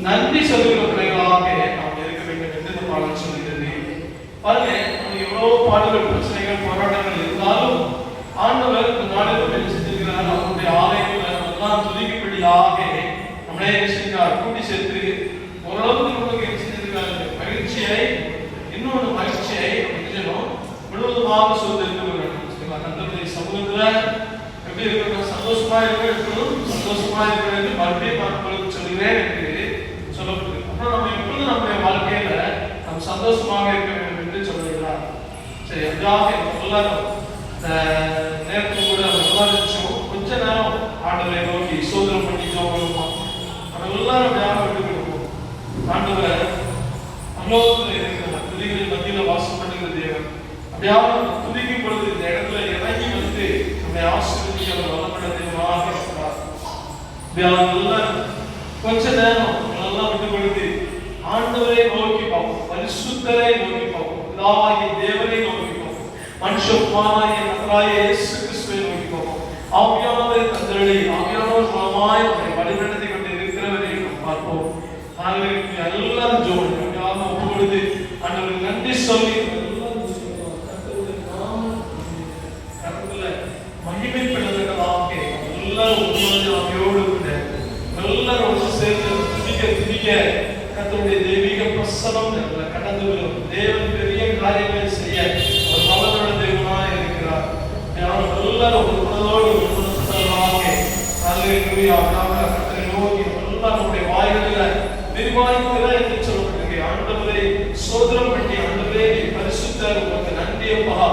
நன்றி சொல்லுகிற பிள்ளைகளாக நாம் இருக்க வேண்டும் என்று இந்த பாடல் சொல்லுகிறது. பாருங்க, எவ்வளவு பாடுகள், பிரச்சனைகள், போராட்டங்கள் இருந்தாலும் ஆண்டவர் இந்த நாளிலும் என்ன செஞ்சிருக்கிறார்? அவருடைய ஆலயங்களை எல்லாம் துதிக்கும்படியாக நம்மளே என்ன செஞ்சார்? கூட்டி சேர்த்து ஓரளவுக்கு நமக்கு சந்தோஷமா இருக்க, எப்பொழுதும் சந்தோஷமா இருக்க என்று மறுபடியும் நான் உங்களுக்கு சொல்கிறேன் என்று சொல்லப்பட்டிருக்கு. அப்புறம் நம்ம எப்பொழுதும் நம்முடைய வாழ்க்கையில நாம் சந்தோஷமாக இருக்க வேண்டும் என்று சொல்லுகிறார். சரி, அதுக்காக எல்லாரும் நேரத்துக்கு கூட நம்ம விவாதிச்சோம். கொஞ்ச நேரம் ஆண்டவரை நோக்கி சோதனம் பண்ணி ஜோபடுவோம். நம்ம எல்லாரும் ஞாபகம் எடுத்துக்கிடுவோம். ஆண்டவரை அலோகத்தில் இருக்கிற துதிகளின் மத்தியில் வாசம் பண்ணுகிற தேவன். அப்படியாவது துதிக்கும் பொழுது இந்த இடத்துல இறங்கி வந்து நம்மை ஆசீர்வதிக்க அவர் வல்லப்பட தேவனாக இருக்கிறார். அப்படியாவது கொஞ்ச நேரம் நல்லா விட்டு கொடுத்து ஆண்டவரை நோக்கி பார்ப்போம், பரிசுத்தரை நோக்கி பார்ப்போம், பிதாவாகிய தேவனை நோக்கி பார்ப்போம், மனுஷகுமாரனாகிய கர்த்தராகிய இயேசு கிறிஸ்துவை நோக்கி பார்ப்போம். ஆவியானவர் தந்தரளி, ஆவியானவர் மூலமாய் நம்மை வழிநடத்தி கொண்டு இருக்கிறவரை நாம் பார்ப்போம். எல்லாரும் ஜோடி ஒப்பு கொடுத்து ஆண்டவருக்கு நன்றி சொல்லி மகிமைப்படுவதற்காக எல்லாரும் ஆவியோடு எல்லாரும் ஒன்று சேர்ந்து துதிக்க கர்த்தருடைய தெய்வீக பிரசன்னம் கடந்து வரும். தேவன் பெரிய காரியங்களை செய்ய ஒரு வல்லமையுள்ள தேவனாய் இருக்கிறார். எல்லாரும் ஒரு மனதோடு கர்த்தரை நோக்கி எல்லாம் நம்முடைய வாய்களில் விரிவாய்க்கிற என்று சொல்லப்பட்டிருக்கு. ஆண்டவரை சோதனம் பண்ணி ஆண்டவரே பரிசுத்தர் உமக்கு நன்றி அப்பா.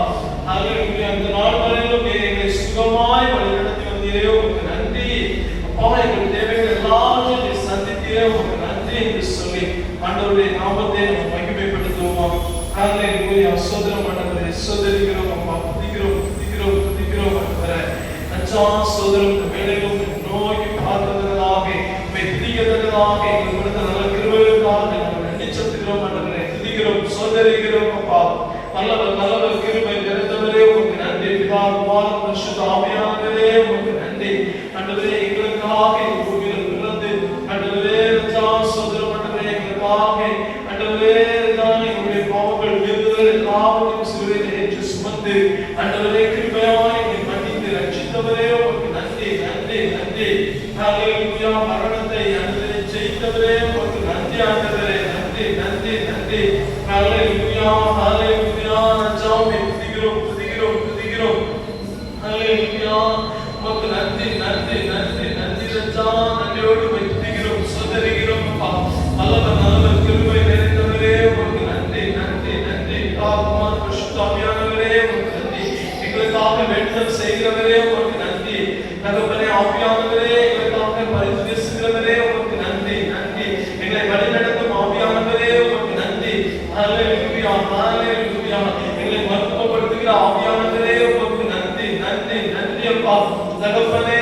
அந்த நாள் வரையிலும் எங்களை சுகமாய் வழி நடத்தி வந்தீரே உமக்கு நன்றி அப்பா. எங்கள் தேவைகள் எல்லாத்தையும் சந்தித்தீரே உமக்கு நன்றி என்று சொல்லி ஆண்டவருடைய நாமத்தை நம்ம மகிமைப்படுத்துவோமா. சோதனம் பண்ணவரை சோதரிக்கிறோம் அப்பா. துதிக்கிறோம் ஆண்டவரே. சோதரம் வேலைகளும் நோக்கி பார்த்ததற்காக துதிக்கிறதற்காக எங்கள் கொடுத்த நல்ல கிருபைகளுக்காக நாங்கள் நன்றி செலுத்துகிறோம் ஆண்டவரே. துதிக்கிறோம் சோதரிக்கிறோம் அப்பா. நல்லவர் கிருபை நிறைந்தவரே உமக்கு நன்றி. பிதா குமாரன் பரிசுத்த ஆவியானவரே உமக்கு நன்றி ஆண்டவரே. எங்களுக்காக இந்த பூமியில் பிறந்து ஆண்டவரே சோதரம் ஆண்டவரே எங்களுக்காக ஆண்டவரே எங்களுடைய பாவங்கள் விருதுகள் எல்லாவற்றையும் சிலுவையில் ஏற்று சுமந்து ஆண்டவரே கிருபையாய் எங்களை மன்னித்து ரட்சித்தவரே உமக்கு நன்றி நன்றி நன்றி. ஹல்லேலூயா. மரணத்தை ஆண்டவரே ஜெயித்தவரே உமக்கு நன்றி ஆண்டவரே. நன்றி நன்றி நன்றி. ஹல்லேலூயா ஹல்லேலூயா. நச்சாமே துதிக்கிறோம். ஹல்லேலூயா. உமக்கு நன்றி நன்றி நன்றி நன்றி ரச்சா. நன்றியோடு துதிக்கிறோம் சோதரிக்கிறோம் அப்பா. நல்லவர் கிருபை நிறைந்தவரே உமக்கு நன்றி நன்றி நன்றி. குமார் பரிசுத்த ஆவியானவரே உமக்கு நன்றி. எங்களுக்காக வேண்டுதல் செய்கிறவரே உமக்கு நன்றி. தகப்பனே ஆவியானவரே எங்களுக்காக பரிந்து பேசுகிறவரே உமக்கு நன்றி நன்றி. எங்களை வழிநடத்தும் ஆவியானவரே உமக்கு நன்றி. ஹல்லேலூயா ஹல்லேலூயா. எங்களை மருத்துவப்படுத்துகிற ஆவியானவரே உமக்கு நன்றி நன்றி நன்றி அப்பா. தகப்பனே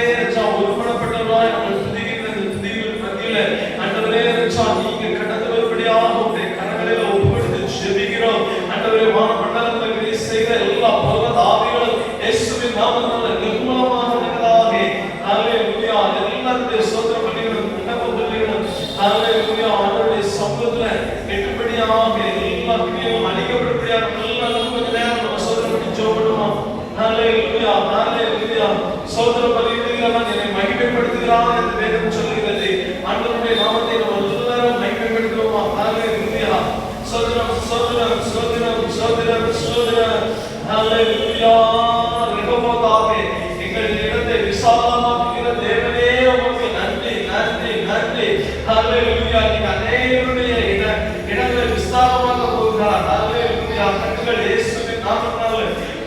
ஒருமனப்பட்டவராய் நாங்கள் துதிக்கிற துதிகள் மத்தியில ஆண்டவரே நீங்க கடந்து வரும்படியாக உங்களுடைய கரங்களில் ஒப்புக்கொடுத்து ஜெபிக்கிறோம் ஆண்டவரே. வானமண்டலத்தில் கிரியை செய்கிற எல்லா பர்வத ஆவிகளும் இயேசுவின் நாமத்தினால நிர்மூலமானதாக ஹல்லேலூயா. எல்லாருடைய சோதனை பண்ணிகளும் விண்ணப்பங்களிலும் ஹல்லேலூயா ஆண்டவருடைய சமூகத்துல எட்டுப்படியாக எல்லா கிரியையும் அழிக்கப்படும்படியாக எல்லா நமக்கு நேரம் நம்ம சோதனை பண்ணி ஜெபிக்கணுமா. ஹல்லேலூயா ஹல்லேலூயா. சோதனை பண்ணிக்கிறவன் என்னை மகிமைப்படுத்துகிறான் என்று வேதம் சொல்லுகிறது. ஆண்டவருடைய நாமத்தை நம்ம எல்லாரும் மகிமைப்படுத்துவோமா. ஹல்லேலூயா. சோதனம் சோதனம் சோதனம் சோதனம் சோதனம். ஹல்லேலூயா. யெகோவாவே எங்கள் இடத்தை விசாலமாக்குகிற தேவனே உமக்கு நன்றி நன்றி நன்றி. ஹல்லேலூயா. நீங்க அநேகருடைய இடங்களை விஸ்தாரமாக போகிறார். ஹல்லேலூயா. கட்டுகள் இயேசுவின் நாமத்தினால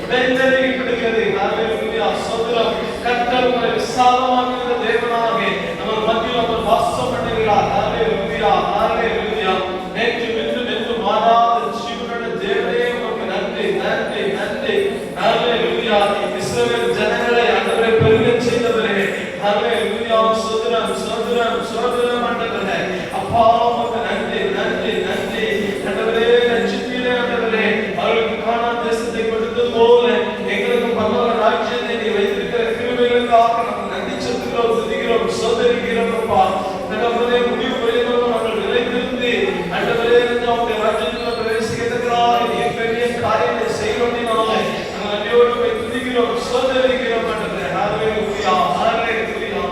உடைந்தெறியப்படுகிறது. ஹல்லேலூயா. சோதனம் கர்த்தர் உங்களை விசாலமாக்குகிற தேவனாக நம்ம மத்தியில் அவர் வாசம் பண்ணுகிறார். ஹல்லேலூயா ஹல்லேலூயா. நேற்று இன்று மாறாத ஜீவனுள்ள தேவனே உமக்கு நன்றி நன்றி நன்றி. ஹல்லேலூயா. இஸ்ரவேல் ஜனங்களை ஆண்டவரே பெருகச் செய்தவரே. ஹல்லேலூயா. சோதரம் சோதரம் சோதரம் ஆண்டவரே அப்பா உமக்கு நன்றி நன்றி நன்றி. ஆண்டவரே ரட்சிப்பீரே ஆண்டவரே. அவர்களுக்கு கானான் தேசத்தை கொடுத்தது போல எங்களுக்கு பரலோக ராஜ்யத்தை நீ வைத்திருக்கிற கிருபைகளுக்காக நாங்கள் நன்றி செலுத்துகிறோம் துதிக்கிறோம் சோதரிக்கிறோம் அப்பா. ஆண்டவரே முடிவு வரையிலும் நாங்கள் நிலைத்திருந்து ஆண்டவரே உம்முடைய ராஜ்யத்தில் பிரவேசிக்கிறதுக்காக நீ பெரிய காரியங்களை செய்கிறோம்னால நாங்கள் நன்றியோடு துதிக்கிறோம் சோதரிக்கிறோம் ஆண்டவரே. ஹல்லேலூயா ஹல்லேலூயா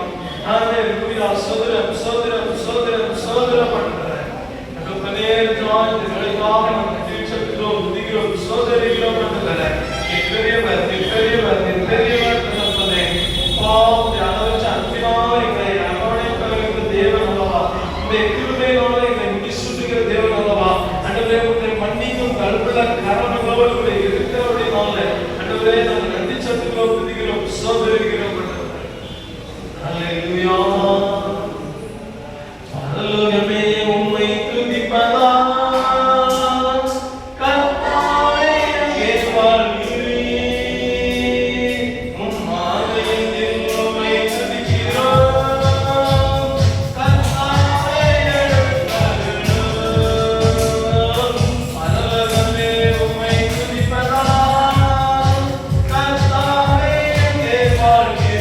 ஹல்லேலூயா. சோதரம் சோதரம் சோதரம் சோதரம் ஆண்டவரே. ஆண்டவரே இந்த வேளைக்காக நாங்கள் நன்றி செலுத்துகிறோம் துதிக்கிறோம் சோதரிக்கிறோம் ஆண்டவரே. பெரியவர் பெரியவர் பெரியவர் தகப்பனே அப்பா உம்முடைய ஸ்தோத்திரிக்கிறோம் ஆண்டவரே. அல்லேலூயா. பரலோகமே உம்மை துதிப்பதா கர்த்தாவே அங்கே வாழ்கிறீர். உம் ஆலயத்தில் உம்மை துதிக்கிறோம். கர்த்தாவே எழுந்தருளும். பரலோகமே உம்மை துதிப்பதா கர்த்தாவே அங்கே வாழ்கிறீர்.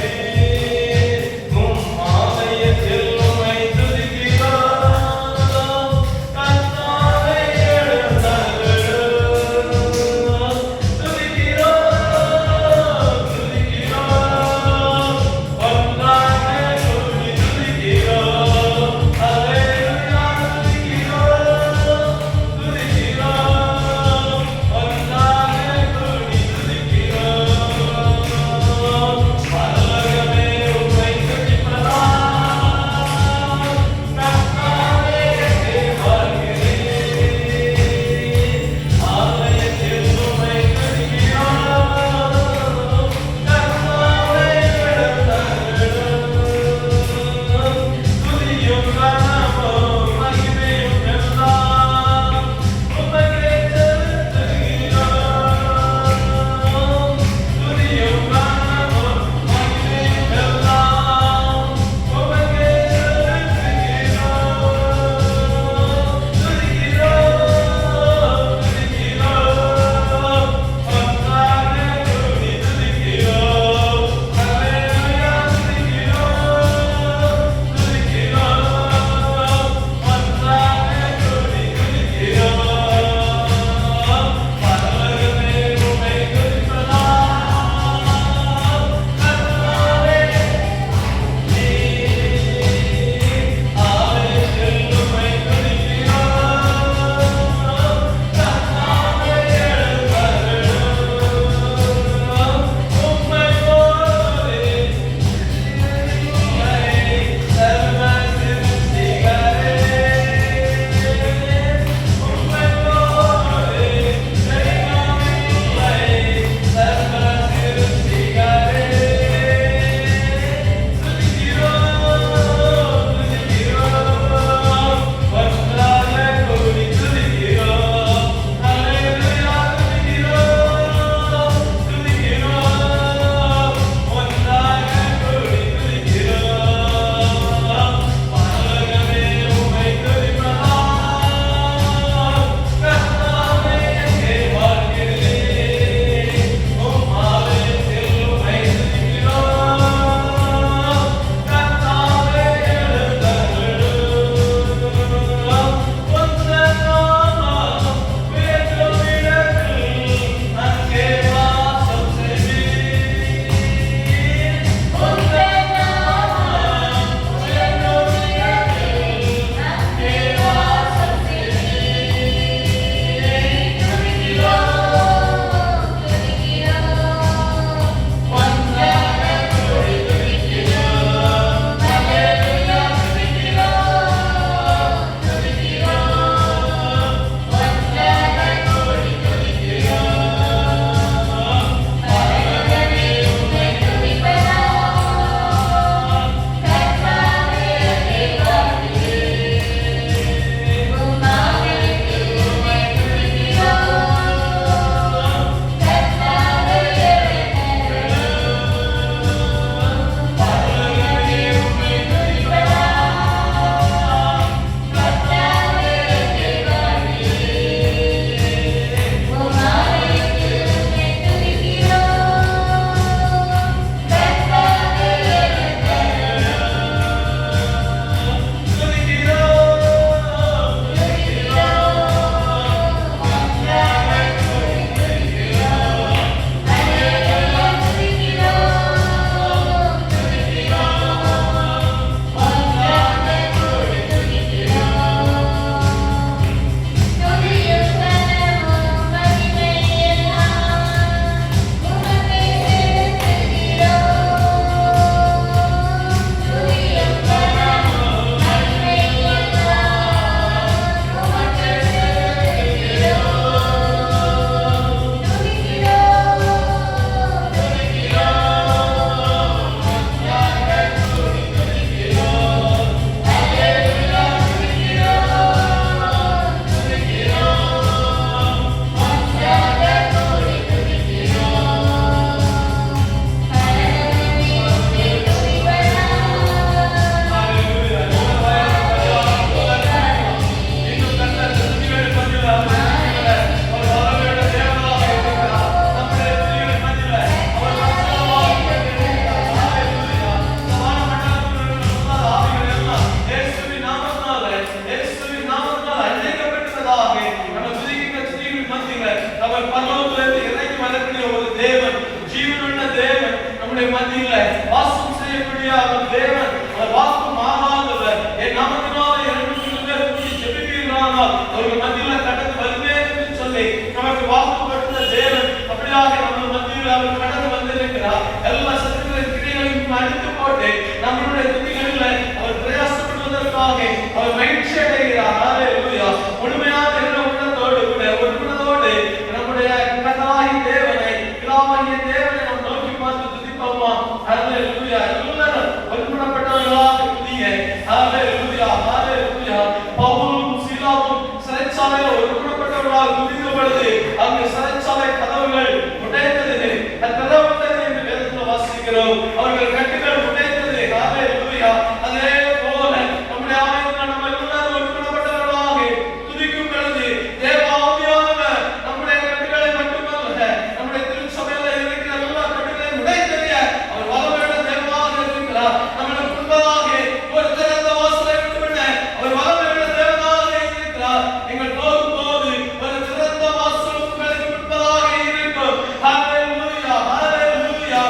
வழியாக நம்ம மத்தியில் அவர் கடந்து வந்திருக்கிறார். எல்லா சத்துருக்களின் கிரியைகளையும் அழித்து போட்டு நம்மளுடைய துதிகளில் அவர் பிரயாசப்படுவதற்காக அவர் மகிழ்ச்சி அடைகிறார். ஹல்லேலூயா. முழுமையான உள்ளத்தோடு கூட ஒரு குணத்தோடு நம்முடைய கர்த்தராகிய தேவனை, பிதாவாகிய தேவனை நாம் நோக்கி பார்த்து துதிப்போமா? ஹல்லேலூயா. எல்லாரும் ஒருமனப்பட்டவர்களாக துதிங்க. ஹல்லேலூயா, ஹல்லேலூயா. பவுலும் சீலாவும் சிறைச்சாலையில் ஒருமனப்பட்டவர்களாக துதித்த பொழுது அங்கு சிறைச்சாலை கதவுகள் உடைந்தது. கதவுகள் என்று வேதத்தில் வாசிக்கிறோம். அவர்கள் கட்டுகள் உடைந்தது. ஹல்லேலூயா. அதே போல நம்முடைய ஆலயத்தில் நம்ம எல்லாரும் ஒருமனப்பட்டவர்களாக துதிக்கும் பொழுது தேவ ஆவியானவர் நம்முடைய கட்டுகளை மட்டுமல்ல, நம்முடைய திருச்சபையில் இருக்கிற எல்லா கட்டுகளையும் உடைத்தறிய அவர் வல்லமையுள்ள தேவனாக இருக்கிறார். நம்மளுக்கு முன்பதாக ஒரு திறந்த வாசலை விட்டுவிட அவர் வல்லமையுள்ள தேவனாக இருக்கிறார். நீங்கள் போகும்போது ஒரு திறந்த வாசல் உங்களுக்கு முன்பதாக இருக்கும். ஹல்லேலூயா, ஹல்லேலூயா,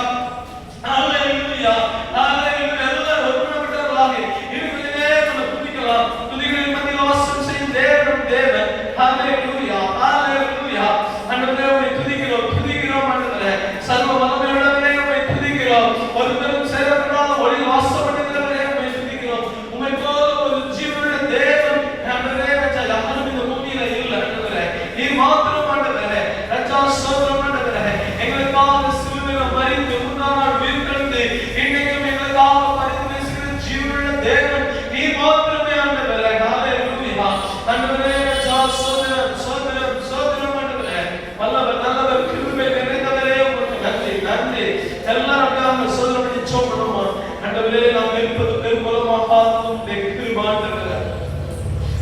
ஹல்லேலூயா, ஹல்லேலூயா. எல்லாரும் ஒருமனப்பட்டவர்களாக இருவரிலே நம்ம துதிக்கலாம். துதிகளின் மத்தியில் வாசம் செய்யும் தேவன் தேவன். ஹல்லேலூயா, ஹல்லேலூயா. ஆண்டவரே உம்மை துதிக்கிறோம், துதிக்கிறோம் ஆண்டவரே. சர்வ வல்லமையுள்ளவரே உம்மை துதிக்கிறோம். ஒருவரும் சேரப்படாத ஒளி வாசப்படுகிறவரே உம்மை துதிக்கிறோம். உம்மை போல ஒரு ஜீவனுள்ள தேவன் ஆண்டவரே யாரும் இந்த பூமியில இல்லை ஆண்டவரே. நீர் மாத்திரம் ஆண்டவரே. ரட்சா ஸ்தோத்திரம் ஆண்டவரே. எங்களுக்காக சிலுவையில் மரித்து மூன்றாம் நாள் உயிர்த்தெழுந்து இன்னைக்கும் எங்களுக்காக பரிந்து பேசுகிற ஜீவனுள்ள தேவன் நீர் மாத்திரமே ஆண்டவரே. ஹல்லேலூயா. ஆண்டவரே ரட்சா ஸ்தோத்திரம், ஸ்தோத்திரம், ஸ்தோத்திரம் ஆண்டவரே. வல்லவர் நல்லவர் கிருபை நிறைந்தவரே உமக்கு நன்றி, நன்றி. எல்லாரும் நாம ஸ்தோத்திரம் பண்ணி ஜெபம் பண்ணுவோம். ஆண்டவரே நாம் இருப்பது பெரும்பலமாக பார்த்தும் கிருபை ஆண்டவரே.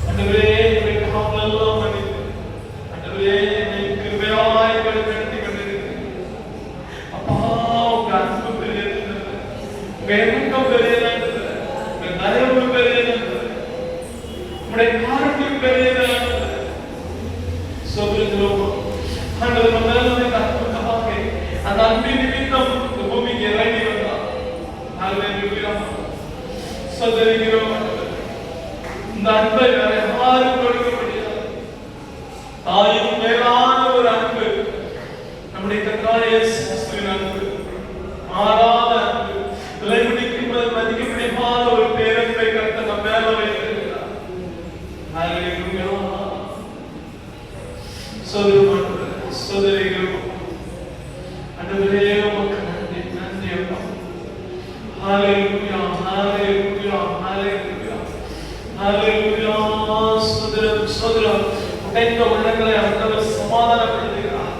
ஆண்டவரே எங்களுக்கு பாவங்களெல்லாம் மன்னித்து ஆண்டவரே என்னை கிருபையாய் வழிநடத்தி கொண்டிருக்கிறீர். அப்பா உங்க அன்பு பெரியது, உங்க இறக்கம் பெரியது, உங்க தயவு பெரியது, உங்களுடைய காருண்யம் பெரியது. சோதரிக்கிறோம் ஆண்டவர் நம்ம மேல அன்புக்காக அந்த அன்பின் நிமித்தம் இந்த பூமிக்கு இறங்கி வந்தார். ஹல்லேலூயா. சோதரிக்கிறோம் இந்த அன்பை வேற யாரும் கொடுக்க முடியாது. தாயும் மேலான ஒரு அன்பு நம்முடைய கர்த்தராகிய இயேசு கிறிஸ்துவின் அன்பு, மாறாத அன்பு, விலை மதிக்க முடியாத ஒரு பேரன்பை கர்த்தர் நம்ம மேல வைத்திருக்கிறார். ஹல்லேலூயா. சோதரிகள் ஆண்டவரே உமக்கு நன்றி, நன்றி அப்பா. ஹல்லேலூயா, ஹல்லேலூயா, ஹல்லேலூயா, ஹல்லேலூயா. சோதரம், சோதரம். உடைந்த உள்ளங்களை ஆண்டவர் சமாதானப்படுத்துகிறார்.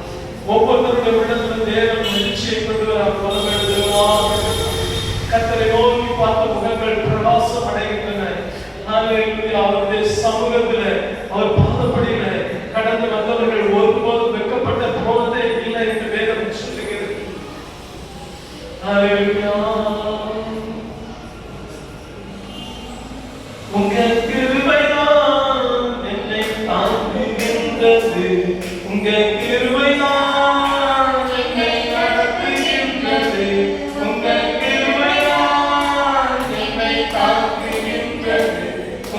ஒவ்வொருவருடைய உள்ளத்திலும் தேவன் மகிழ்ச்சியை கொண்டு வர வல்லமையுள்ளவராக கர்த்தரை நோக்கி பார்த்த முகங்கள் பிரகாசம் அடைகின்றன. ஹல்லேலூயா. அவருடைய சமூகத்தில் அவர் பாதப்படியில கடந்து வந்தவர்கள் ஒருபோதும் வெட்கப்பட்ட போனதே இல்லை என்று வேதம் சொல்லுகிறது. ஹல்லேலூயா. உங்க கிருபைதான் என்னை தாங்குகின்றது, உங்க கிருபைதான் என்னை நடத்துகின்றது, உங்க கிருபைதான் என்னை தாங்குகின்றது,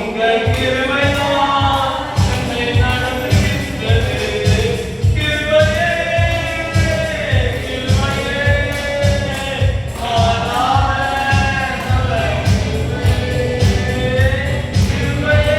உங்க கிருபைதான் என்னை நடத்துகின்றது. கிருபையே, கிருபையே, மாறாத நல்ல கிருபையே,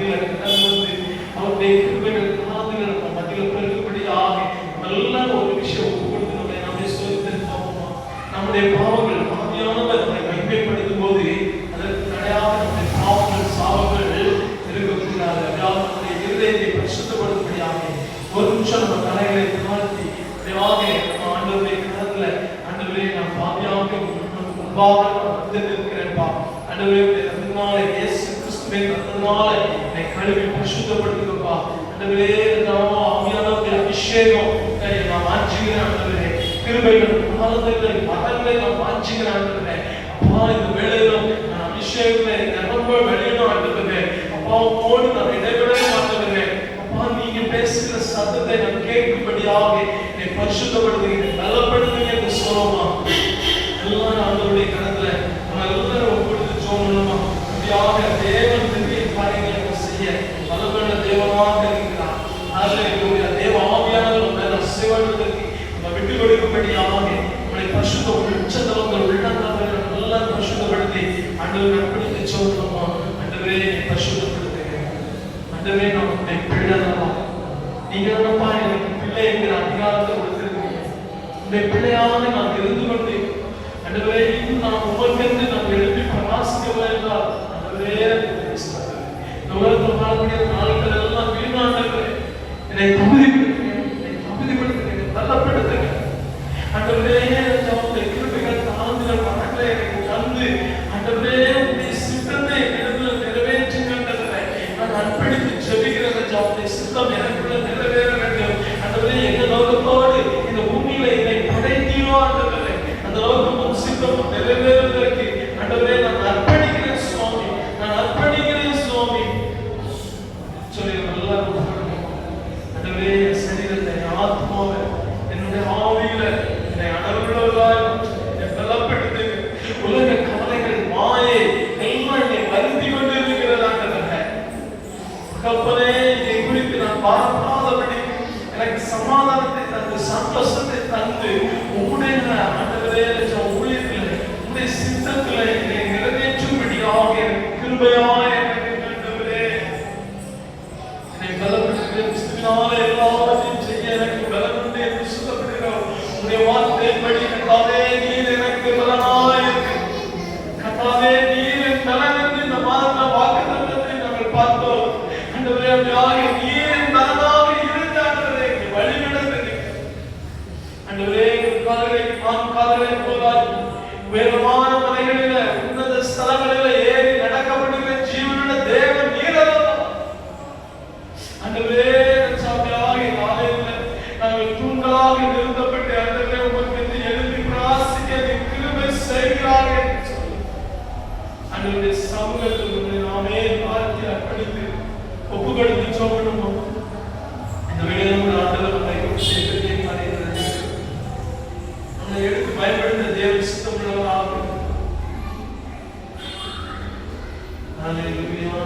மத்தியில கடந்து வந்து அவருடைய கிருபைகள் காதுகள் மத்தியில பெருகும்படியாக நல்ல ஒரு விஷயம் ஒப்பு கொடுத்து நம்மை நாமே சோதித்திருப்போமா. நம்முடைய பாவங்கள் ஆவியானவர் நம்மை மகிமைப்படுத்தும் போது அதற்கு தடையாக நம்முடைய பாவங்கள் சாபங்கள் இருக்கக்கூடாது. அதாவது நம்முடைய இருதயத்தை பரிசுத்தப்படுத்தும்படியாக ஒரு நிமிஷம் நம்ம தலைகளை தாழ்த்தி நம்ம ஆண்டவருடைய கரத்துல ஆண்டவரே நான் பாவியாக முன்பாக வந்து நிற்கிறேன்பா. ஆண்டவரே ரத்தத்தினால இயேசு கிறிஸ்துவின் ரத்தத்தினால என்னை கழுவி பரிசுத்தப்படுத்துங்கப்பா. ஆண்டவரே ஆவியானவருடைய அபிஷேகம் நான் வாஞ்சிக்கிறேன். ஆண்டவரே கிருபைகள் ஆனந்தங்களை மரங்களை நான் வாஞ்சிக்கிறேன். ஆண்டவரே அப்பா இந்த வேளையில நான் அபிஷேகங்களை நிரம்ப வெளியிடும். ஆண்டவரே அப்பா உமோடு நான் இடைவிடவே மாட்டேன். அப்பா நீங்க பேசுகிற சத்தத்தை நான் கேட்கும்படியாக என்னை பரிசுத்தப்படுத்துங்க, பலப்படுத்துங்க என்று சொல்லுமா. எல்லாம் ஆண்டவருடைய கரத்துல நம்ம எல்லாரும் ஒப்புடுத்து சொல்லணுமா. அப்படியாக தேவன் பெரிய காரியங்களை செய்ய பலமுள்ள தேவனாக இருக்கிறார். அல்லேலூயா. தேவ ஆவியானவர் மேல சேவலுக்கு நம்ம விட்டு கொடுக்கும்படியாக நம்மளை பரிசுத்த உச்சதலங்கள் உள்ளங்கள் எல்லாம் பரிசுத்தப்படுத்தி ஆண்டவரை அர்ப்பணித்து சொல்லணுமா. ஆண்டவரே என்னை பரிசுத்தப்படுத்துங்க. ஆண்டவரே நான் உன்னை பிள்ளைதான். நீங்க என்னப்பா எனக்கு பிள்ளை என்கிற அதிகாரத்தை கொடுத்திருக்கீங்க. உன்னை பிள்ளையாக நான் இருந்து கொண்டு ஆண்டவரே இன்னும் நான் உமக்கென்று நான் எழுப்பி பிரகாசிக்கவில்லை என்றால் ஆண்டவரே உலகத்தில் வாழக்கூடிய நாட்கள் எல்லாம் வீணாண்டவரே என்னை தகுதிப்படுத்துங்க, பலப்படுத்துங்க. ஆண்டவரே உங்களுடைய கிருபைகள் தாழ்ந்துகள் மரங்களை எனக்கு தந்து ஆண்டவரே உங்களுடைய சித்தத்தை இடத்தில் நிறைவேற்றுகின்றதை நான் அர்ப்பணித்து ஜெபிக்கிறேன். உங்களுடைய சித்தம் எனக்குள்ள நிறைவேற வேண்டும். ஆண்டவரே எங்க நோக்கத்தோடு இந்த பூமியில என்னை படைத்தீரோ ஆண்டவரே அந்த நோக்கமும் சித்தமும் நிறைவேறுவதற்கு ஆண்டவரே நான் அர்ப்பணிக்கிறேன் சுவாமி, நான் அர்ப்பணிக்கிறேன் சுவாமி சொல்லி நல்லா ஆண்டவரே சரீரத்தை ஆத்மாவை என்னுடைய ஆவியில என்னை அனவுள்ளவர்களாய் என்னை பலப்படுத்து. உலக கவலைகள் மாயை எல்லாம் என்னை வருத்தி கொண்டு இருக்கிறதாண்டவரே கப்பலே இதை குறித்து நான் பார்க்காதபடி எனக்கு சமாதானத்தை தந்து சந்தோஷத்தை தந்து உங்களுடைய ஆண்டவரே ஊழியத்தில் உங்களுடைய சித்தத்தில் என்னை நிறைவேற்றும்படியாக எனக்கு கிருபையாய் ஆண்டவரே என்னை பலப்படுத்து. கிறிஸ்துவினால எல்லாவற்றையும் செய்ய எனக்கு பலன் உண்டு என்று சொல்லப்படுகிறோம். உங்களுடைய வார்த்தைப்படி கர்த்தாவே நீர் எனக்கு பலனாய் இருக்கு. கர்த்தாவே நீர் என் பலன் என்று இந்த மாதத்தில் வாக்குத்தத்தத்தை நாங்கள் பார்த்தோம். ஆண்டவரே அப்படியாக நீர் என் பலனாக இருந்த ஆண்டவரே வழிநடத்துங்க. ஆண்டவரே காதலை போதாய் உயரமான மலைகளில உன்னத ஸ்தலங்களில ஏறி நடக்கப்படுகிற ஜீவனுள்ள தேவன் நீரல்லவா. ஆண்டவரே சாமியாக நாளையில நாங்கள் தூண்களாக நிறுத்தப்பட்டு ஆண்டவரே உமக்கு எழுதி பிராசிக்க கிருபை செய்கிறார்கள் என்று சொல்லி ஆண்டவரே சமூகத்தில் நாமே பார்த்து அர்ப்பணித்து ஒப்பு கொடுத்து சொல்லணுமோ. இந்த வேளையில ஆண்டவர் நம்மை சேர்க்கத்தை மறைகிறது. நம்மை எடுத்து பயன்படுத்த தேவ சித்தம் உள்ளவராக. அல்லேலூயா.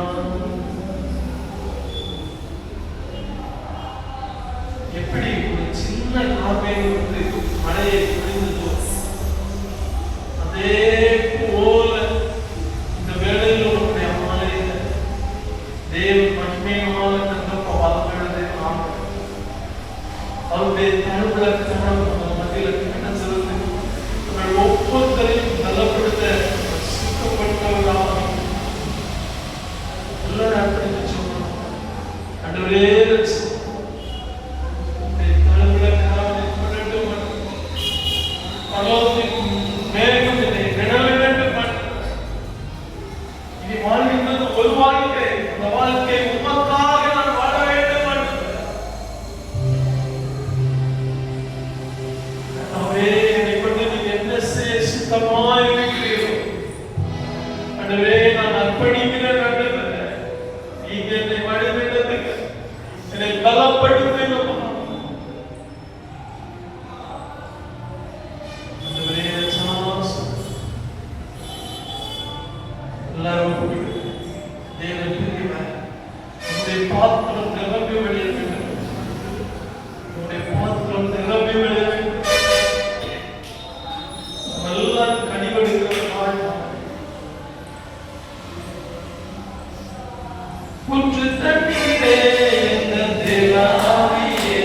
எப்படி ஒரு சின்ன கார்மேகம் வந்து மழையை பொழிந்ததோ அதே போல இந்த வேளையில் உன்னுடைய மாலையில தேவன் மகிமையான தங்கப்ப வளர்ந்தது. அவருடைய தழுவுல கணவன் மத்தியில் கண்ணம் செலுத்து நம்ம ஒவ்வொருத்தரையும் பலப்படுத்த சுத்தப்படுத்தவர்களாக எல்லாரும் அர்ப்பணித்து சொல்லணும். ஆண்டவரே ஒரு வாழ்க்கை அந்த வாழ்க்கை உமக்காக நான் வாழ வேண்டும். என்னை கொண்டு நீங்க என்ன செய்ய சித்தமாய் இருக்கிறீர்களோ ஆண்டவரே நான் அர்ப்பணிக்கிறேன். ஆண்டவரே நீங்க என்னை வழிநடத்துங்க, என்னை பலப்படுத்துங்க. பாத்திரம் நிரம்பி வெளியே வேண்டும். உங்களுடைய பாத்திரம் நிரம்பி வெளியே வேண்டும். நல்லா கனிவெடுக்கிற வாழ்க்கை ஊற்று தண்ணீரே எங்கள் தேவ ஆவியே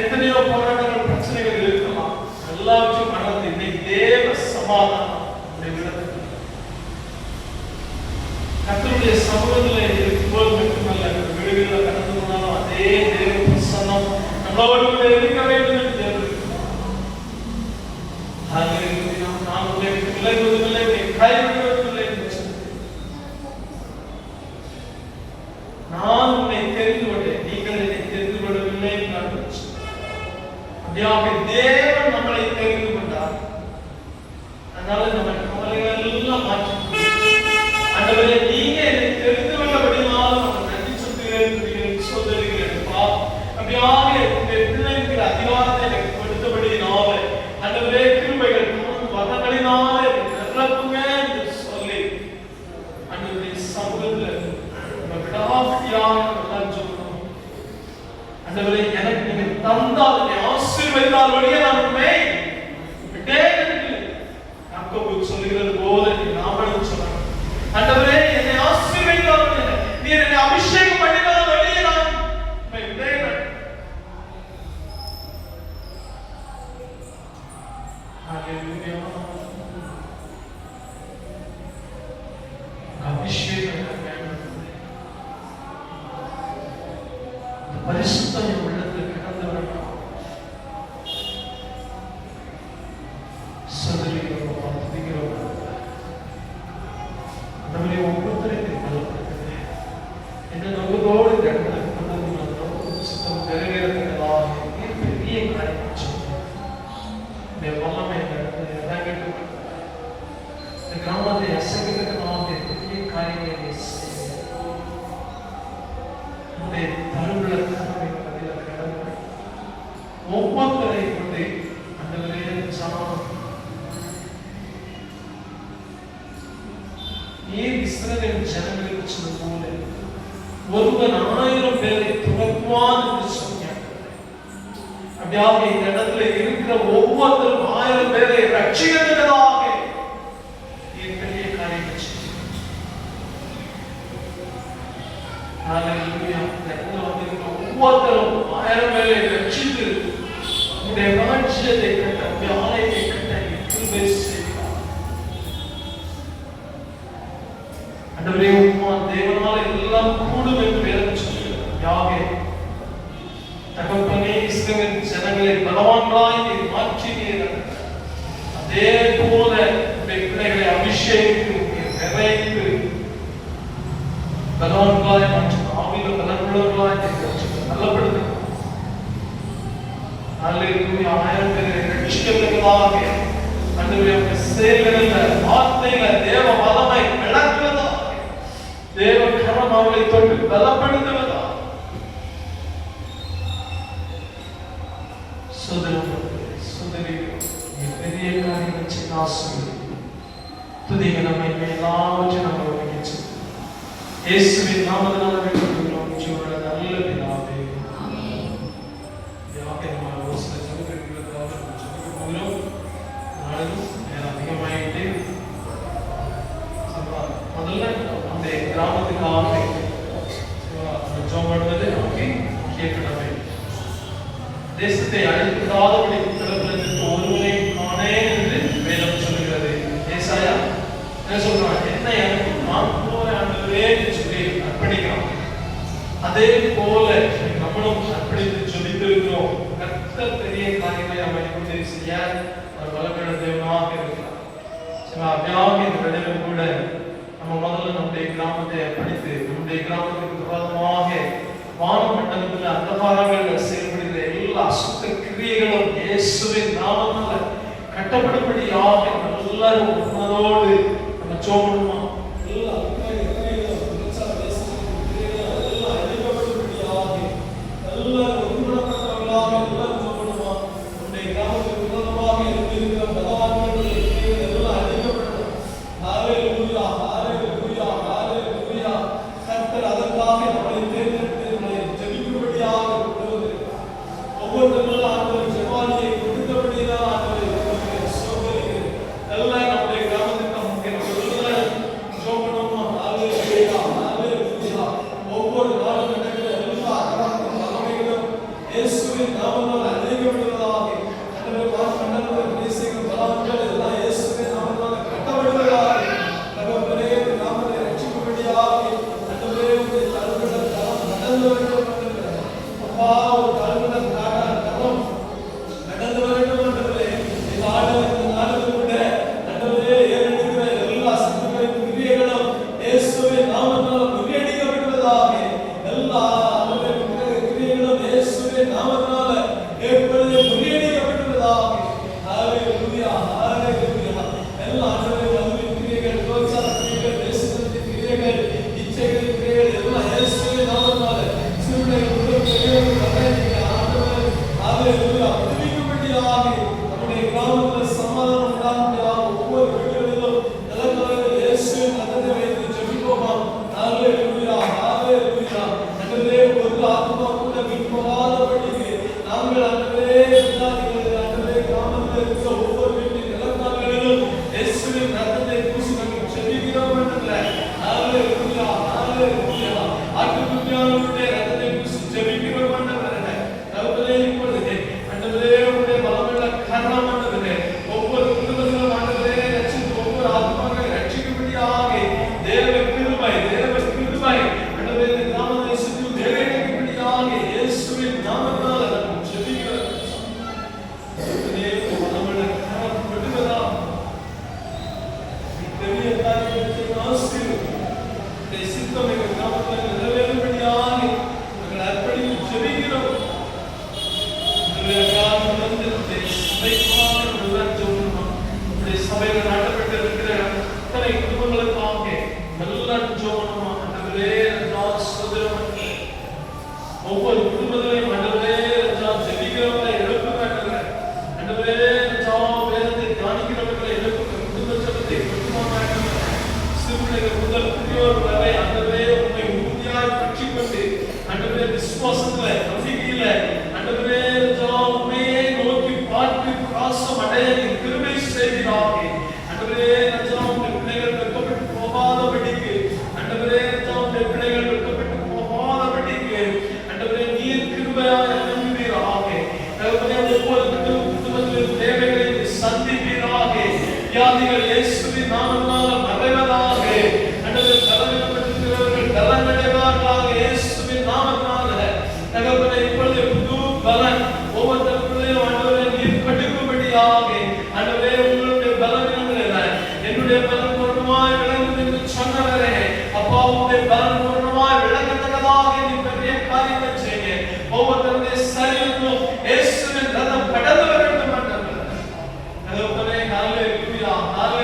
எத்தனையோ போராட்டங்கள் பிரச்சனைகள் இருக்கலாம், எல்லாவற்றையும் மறந்து இன்னைக்கு தேவ சமாதானம் கர்த்தருடைய சமூகத்தில் இருக்கும்போது மட்டுமல்ல, வீடுகளில் கடந்து போனாலும் அதே தேவ பிரசன்னம் நம்மளோடு இருக்க வேண்டும் என்று தேவன் நான் உங்களை விலகுவதில்லை, கைவிடுவதில்லை என்று நான் உன்னை தெரிந்து கொண்டேன், நீங்கள் என்னை தெரிந்து கொள்ளவில்லை என்று தேவன் நம்மளை தெரிந்து கொண்டார். அதனால நம்ம கவலைகள் எல்லாம் மாற்றி ஆண்டவரே நீங்க என்னை தெரிந்து கொள்ளபடினாலும் நம்ம நன்றி சொல்லுகிறேன். அப்படியாக உங்களுடைய பிள்ளைக்கு அதிகாரத்தை எனக்கு கொடுத்தபடினால ஆண்டவரே கிருபைகள் வரங்களினாலே நிரப்புங்க என்று சொல்லி ஆண்டவருடைய சமூகத்தில் நம்ம விடாபடியாக எல்லாம் சொல்லணும். ஆண்டவரே எனக்கு நீங்க தந்தால் என்னை ஆசீர்வதித்தால் வழியே நான் உண்மை விட்டே யாக்கோபு சொல்லுகிறது போல நாமளும் சொல்லணும். ஆண்டவரே என்னை ஆசீர்வதித்தால் நீர் என்னை அபிஷேகம் பண்ணினால் வழியே நான் உண்மை விட்டே அபிஷேகம் பரிசுத்தம் உள்ளத்தில் கடந்து வரணும். நம்முடைய ஒவ்வொருத்தரையும் பலப்படுத்துங்க. என்ன நோக்கத்தோடு இந்த இடத்துல புத்தகம் நிறைவேறத்தக்கதாக பெரிய காரியம் சொல்லுங்க. வல்லமை இந்த இடத்துல இறங்கிட்டு இந்த கிராமத்தை அசைக்கத்தக்கதாக பெரிய காரியங்களை செய்யுங்க. நம்முடைய தருண கடமை பதில் கடமை ஒவ்வொருத்தரை கொண்டு அந்த சமாதானம் நீர் இஸ்ரவேல் ஜனங்களுக்கு சொன்னது போல ஒருவன் 1000 பேரை துரத்துவான் என்று சொன்னார். அப்படியாக இந்த இடத்துல இருக்கிற ஒவ்வொருத்தரும் 1000 பேரை ரட்சிக்கிறதுக்காக நீர் பெரிய காரியங்கள் செய்ய. ஒவ்வொருத்தரும் 1000 பேரை ரட்சித்து உங்களுடைய ராஜ்யத்தை கட்ட ஆலயத்தை கட்ட கிருபை செய்கிறார். ஆண்டவரே தேவனால் எல்லாம் கூடும் என்று வேதம் சொல்கிறது. யாவே தகப்பனே இஸ்ரவேல் ஜனங்களை பலவான்களாய் நீர் மாற்றினீர். அதே போல பிள்ளைகளை அபிஷேகித்து நிறைத்து பலவான்களாய் மாற்றி ஆவியில் பலனுள்ளவர்களாய் நல்லப்படுத்த அல்லேலூயா. 1000 பேரை ரட்சிக்கத்தக்கதாக ஆண்டவரே செயல்களில் வார்த்தையில் தேவ வல்லமை விளக்குவதாக தேவ கரம் அவளை தொட்டு பலப்படுத்துவதாக சோதனை சுதரிக்கிறோம். பெரிய காரியங்கள் சின்ன ஆசீர்வாதம் துதிகள் நம்மை எல்லாவற்றையும் நம்ம ஒதுக்கிச்சு இயேசுவின் நாமத்தினால வேண்டுகிறோம் ஜீவனுள்ள நல்ல பிதாவே. ஆமென். யாக்கே நம்ம ஒரு சில ஜெபங்களுக்காக ஜெபிக்க போகிறோம். நாளும் நேரம் அதிகமாயிட்டே முதல்ல அந்த கிராமத்துக்காக ஜெபம் பண்ணுவது நமக்கு கேட்கணுமே. தேசத்தை அழிக்காதபடி பிறப்பிலிருந்து ஒருவரை காணே என்று வேதம் சொல்கிறது. ஏசாயா என்ன சொல்றான்? என்னை அனுப்பும் நான் போறேன் ஆண்டவரே என்று சொல்லி அர்ப்பணிக்கிறான். அதே போல நம்மளும் அர்ப்பணித்து ஜெபித்திருக்கிறோம். கர்த்தர் பெரிய காரியங்களை நம்மை உதவி செய்ய அவர் வல்லமையுள்ள தேவனாக இருக்கிறார். சரி, அப்படியாக இந்த வேளையிலும் கூட நம்ம முதல்ல நம்முடைய கிராமத்தை அர்ப்பணித்து நம்முடைய கிராமத்துக்கு விரோதமாக வான மண்டலத்தில் அந்தகாரங்கள் செயல்படுகிற எல்லா அசுத்த கிரியைகளும் இயேசுவின் நாமத்தால் கட்டப்படும்படியாக எல்லாரும் உண்மையோடு நம்ம சோமணுமா எல்லா எல்லாரும் உண்மைப்பட்டவர்களாக எல்லாரும் சோமணுமா. நம்முடைய கிராமத்துக்கு விரோதமாக இருக்கிற பகவான்களுடைய கிரியைகள் எல்லாம் அழிக்கப்படணும். ஹalleluya ஹalleluya ஹalleluya. கர்த்தர் அதற்காக நம்மை தேர்ந்தெடுத்து நம்மை ஜெபிக்கும்படியாக கொண்டிருக்கிறார். ஒவ்வொருவரும் ஆண்டவர் ஜெபாலியை கொடுத்தபடிதான் ஆண்டவரை சோதரிக்கிறேன். எல்லாம் நம்முடைய கிராமத்துக்கு சோபனமா ஹalleluya ஹalleluya. ஒவ்வொரு நாளும் நடக்கிற எல்லா அகராமைகளும் இயேசுவின் நாமத்தால் அழைக்கப்படுவதாக. ஆண்டவரே வானமண்டலத்தில் தேசங்கள் பலவற்கள் எல்லாம் இயேசுவின் நாமத்தால் கட்டப்படுவதாக. தகப்பனே நாமத்தை ரட்சிக்கும்படியாக ஆண்டவரே உம்முடைய தழும்புகள் தரம் நடந்து வேண்டும் ஆண்டவரே. அப்பா ஒரு தழும்புகள் தரம் நடந்து வேண்டும் ஆண்டவரே. இந்த நாளில் கூட ஆண்டவரே ஏறெடுக்கிற எல்லா சத்துக்களின் கிரியைகளும் இயேசுவின் நாமத்தால் முறியடிக்கப்படுவதாக. எல்லா கிரியைகளும் இயேசுவின் நாமத்தால் எப்பொழுது முறியடிக்கப்படுவதாக. ஹalleluya ஹalleluya. எல்லா ஆண்டவரே வலுவின் கிரியைகள், தோற்சார கிரியைகள், தேசத்தின் கிரியைகள், இச்சைகளின் கிரியைகள் எல்லாம் இயேசுவின் நாமத்தால் சிறுமைகள் முதல் பெரியவர்கள் வரையிலே ஆண்டவரே ஹalleluya விடுவிக்கும்படியாக நம்முடைய கிராமத்தில் சமாதானம் உண்டாகும்படியாக ஒவ்வொரு வீடுகளிலும் நிலக்கரையில் இயேசுவின் ரத்தத்தை வைத்து ஜெபிப்போமா. ஹalleluya ஹalleluya. ஆண்டவரே ஒரு ஆத்மா கூட விட்டுப்போகாதபடிக்கு நாங்கள் ஆண்டவரே ஆண்டவரே கிராமத்தில் இருக்கிற ஒவ்வொரு வீட்டின் நிலக்கால்களிலும் இயேசுவின் ரத்தத்தை பூசி நாங்கள் ஜெபிக்கிறோம் ஆண்டவரே. ஹalleluya ஹalleluya. ஆட்டுக்குட்டியானவருடைய ரத்தத்தை பூசி ஜெபிக்கிறோம் ஆண்டவரே. தகப்பனே இப்பொழுது ஆண்டவரே உம்முடைய பலமுள்ள கரம் ஆண்டவரே ஒவ்வொரு குடும்பத்திலும் ஆண்டவரே ரட்சித்து ஒவ்வொரு ஆத்மாக்களை ரட்சிக்கும்படியாக தேவ கிருபை ஆண்டவரே இந்த கிராமத்தை சுற்றி தேவைப்படும்படியாக இயேசுவின் நாமத்தால் நாம் ஜெபிக்கிறோம். பலமுள்ள கரம் விடுவதா பெரிய காரியத்தை ஆசீர்வதி சித்தம் எங்கள் கிராமத்தில் நிறைவேறும்படியாக நாங்கள் அர்ப்பணித்து ஜெபிக்கிறோம். சபைகள் நாட்டப்பட்டிருக்கிற அத்தனை குடும்பங்களுக்காக நல்ல ஜோமனமா ஆண்டவரே சோதரமணி ஒவ்வொரு குடும்பத்திலையும் ஆண்டவரே ஜெபிக்கிறவர்களை எழுப்புங்க ஆண்டவரே வேதத்தை தியானிக்கிறவர்களை எழுப்புங்க. குடும்ப ஜெபத்தை குடும்பமாக சிறுபிள்ளைகள் முதல் பெரியோர் வரை ஆண்டவரே உண்மை உறுதியாய் பற்றிக் கொண்டு ஆண்டவரே விசுவாசத்துல நம்பிக்கையில ஆண்டவரே உண்மையை நோக்கி பார்த்து பிராசம் அடைய கிருபை செய்கிறார்கள். ஆண்டவரே உம்முடைய பிள்ளைகள் வெட்கப்பட்டு போகாதபடிக்கு ஆண்டவரே உம்முடைய பிள்ளைகள் வெட்கப்பட்டு போகாதபடிக்கு ஆண்டவரே நீர் கிருபையாய் இறங்குவீராக. ஆண்டவரே ஒவ்வொரு குடும்பத்திலும் தேவைகளை சந்திப்பீராக. வியாதிகள் இயேசுவின் நாமத்தால் மறைவதாக. ஆண்டவரே பலவீனப்பட்டிருக்கிறவர்கள் பலனடைவார்களாக இயேசுவின் நாமத்தால். தகப்பனே இப்பொழுது புது பலன் ஒவ்வொருத்தருக்குள்ளேயும் ஆண்டவரே நீர் கட்டுக்கும்படியாக. ஆண்டவரே உங்களுடைய பலவீனங்கள் என்ன என்னுடைய பலன் பூர்ணமாய் விளங்கும் என்று சொன்னவரே அப்பா உங்களுடைய பலன் பூர்ணமாய் விளங்கத்தக்கதாக நீ பெரிய காரியங்கள் செய்ய ஒவ்வொருத்தருடைய சரீரத்திலும் இயேசுவின் ரத்தம் கடந்து வர வேண்டும் ஆண்டவரே. தகப்பனே ஹalleluya ஹalleluya.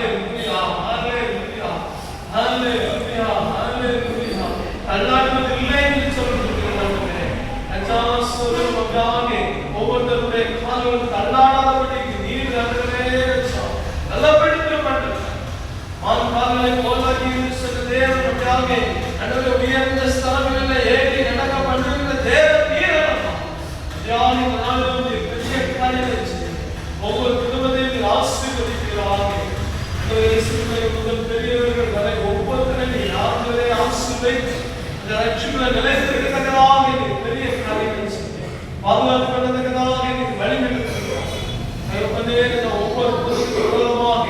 சர்ச்சுக்குள்ள நிலைத்திருக்கத்தக்கதாக எனக்கு பெரிய காரியங்கள் செய்ய பாதுகாத்து கொள்ளத்தக்கதாக எனக்கு வழிநடத்தி ஒவ்வொரு விரோதமாக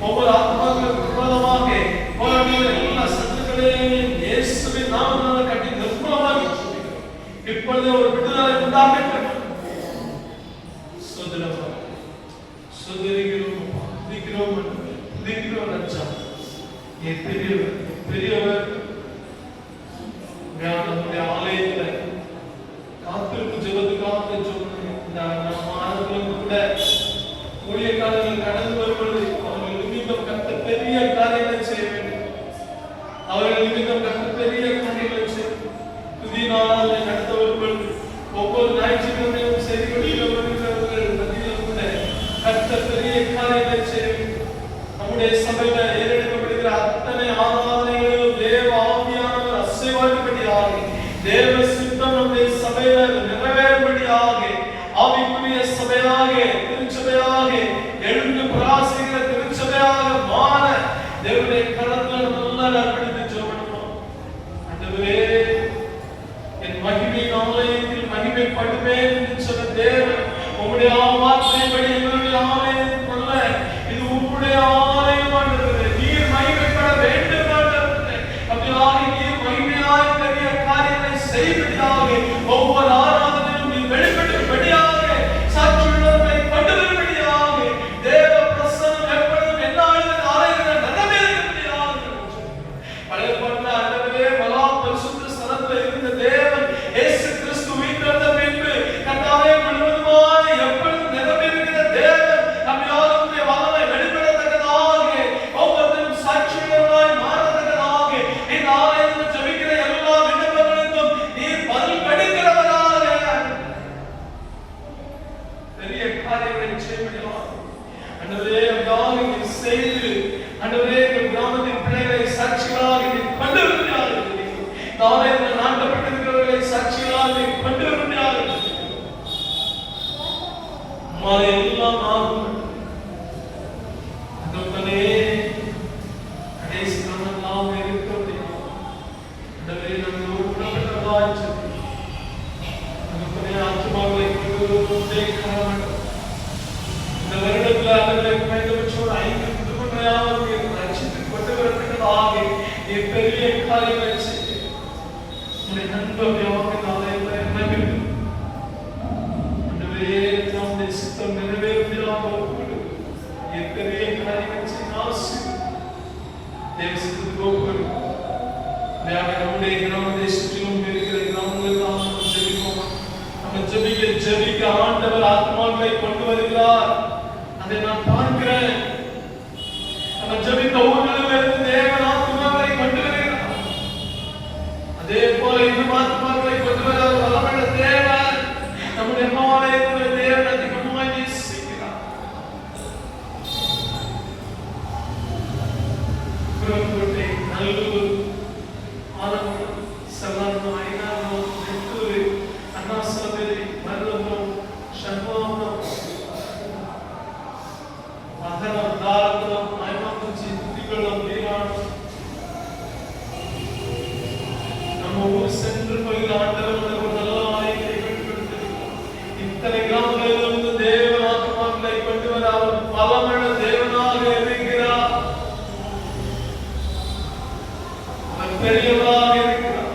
ஒவ்வொரு ஆத்மாக்களுக்கு விரோதமாக போராடுகிற எல்லா சத்துக்களையும் இயேசுவின் நாமத்தினால கட்டி நிர்மூலமாக இப்பொழுது ஒரு விடுதலை உண்டாகட்டும். பெரியவர் நம்முடைய ஆலயத்துல காத்திருப்பு ஜெபத்துக்காக கூட ஊழியக்காரர்கள் கடந்து வரும்பொழுது அவர்கள் நிமித்தம் கர்த்தர் பெரிய காரியங்களை செய்ய வேண்டும். அவர்கள் நிமித்தம் கர்த்தர் பெரிய காரியங்களை செய்ய புதிய நாளாக நடத்த வரும்பொழுது ஒவ்வொரு ஞாயிற்றுக்கிழமையும் செய்தி கொண்டிருக்கிறவர்கள் மத்தியில் கூட கர்த்தர் பெரிய காரியங்களை செய்ய வேண்டும். நம்முடைய சபையில ஏறெடுக்கப்படுகிற அத்தனை ஆராதனைகளிலும் தேவ ஆவியானவர் அசைவாடுபடியாக தேவ சித்தம் நம்முடைய சபையில நிறைவேறும்படியாக ஆவிக்குரிய சபையாக திருச்சபையாக எழுந்து பிரகாசிக்கிற திருச்சபையாக மாற தேவனுடைய கரத்துல நல்லா அர்ப்பணித்து ஜெபம். ஆண்டவரே, என் மகிமை ஆலயத்தில் மகிமைப்படுமே என்று சொன்ன தேவன் உம்முடைய வார்த்தைப்படி எங்களுடைய ஆலயத்தில் அல்ல, இது உம்முடைய ஆலயம் ஆண்டவரே. நீர் மகிமைப்பட வேண்டும் ஆண்டவரே. அப்படியாக நீர் மகிமையாய் பெரிய காரியங்களை செய்வதாக ஒவ்வொரு ஆராதனையும் நீர் வெளிப்படும்படியாக சாட்சியுள்ளவர்களை கொண்டு வரும்படியாக தேவ பிரசன்னம் எப்பொழுதும் என்னாலும் ஆலயத்தில் நடந்தேறும்படியாக பழைய பாட்டில் ஆண்டவரே மகா பரிசுத்த ஸ்தலத்தில் இருந்த தேவன் இயேசு கிறிஸ்து உயிர்த்தெழுந்த பின்பு கர்த்தாவே முழுவதுமாய் எப்பொழுதும் நிரம்பியிருக்கிற தேவன் நம் யாருடைய வல்லமை வெளிப்படத்தக்கதாக ஒவ்வொருத்தரும் சாட்சியுள்ளவர்களாய் மாறத்தக்கதாக இந்த ஆலயத்தில் ஜெபிக்கிற எல்லா விண்ணப்பங்களுக்கும் நீர் பதில் கொடுக்கிறவராக பெரிய காரியங்களை செய்வீர்களாக ஆண்டவரே. அப்படியாக நீர் செய்து ஆண்டவரே எங்கள் கிராமத்தின் பிள்ளைகளை சாட்சிகளாக நீர் கொண்டு வருகிறார்கள். ஆலயத்தில் நாட்டப்பட்டிருக்கிறவர்களை சாட்சிகளாக நீர் கொண்டு வருகிறார்கள். மாலை எல்லாம் ஆகும் அதற்கனே கடைசி நாள் நாம் இருக்கிறது ஆண்டவரே நம்மளோடு உடன்பட்டவர்களாய் சென்று அதற்கனே ஆத்துமாக்களை கொண்டு காரணம் இந்த வருடத்தில் ஆண்டவரே குறைந்தபட்சம் 5 குடும்பங்களையாவது ரட்சித்துக் கொண்டு வரத்தக்கதாக நீர் பெரிய காரியங்களை செய்ய உம்முடைய நண்பர்களாக ஆலயத்தில் இறங்கிவிட்டு ஆண்டவரே நம்முடைய சித்தம் நிறைவேறுவதாக நீர் பெரிய காரியங்களை செய்ய ஆசி தேவ சித்தத்துக்கு ஒப்புக்கொடு. நம்முடைய கிராமத்தை சுற்றிலும் இருக்கிற கிராமங்களுக்காக நம்ம ஜெபிப்போம். நம்ம ஜெபிக்க ஆண்டவர் ஆத்மாக்களை கொண்டு வருகிறார். அதை நான் பார்க்கிறேன். நம்ம ஜெபித்த ஊரிலிருந்து தேவன் ஆத்மாக்களை கொண்டு வருகிறார். அதே போல இந்த ஆத்மாக்களை கொண்டு வர வல்லமையுள்ள தேவன் நம்முடைய ஆலயத்தில் தேவன் அதிகமாய் நேசிக்கிறார். புறக்கோட்டை, நல்லூர், ஆலங்குளம், செல்லானம், ஐநாவரம், நெட்டூர், அண்ணாசாலை, மருதபுரம், சண்முகம், மகரம், தாராபுரம், ஐமாக்குச்சி, திரிகுளம், வீராணம், நம்ம ஊர் சென்று போகிற ஆண்டவர் ஒரு நல்ல ஆலயத்தை கட்டுப்படுத்திருக்கிறார். இத்தனை கிராமங்களிலிருந்து தேவன் ஆத்மாக்களை கொண்டு வர அவர் பலமுள்ள தேவனாக இருக்கிறார். அவர் பெரியவராக இருக்கிறார்.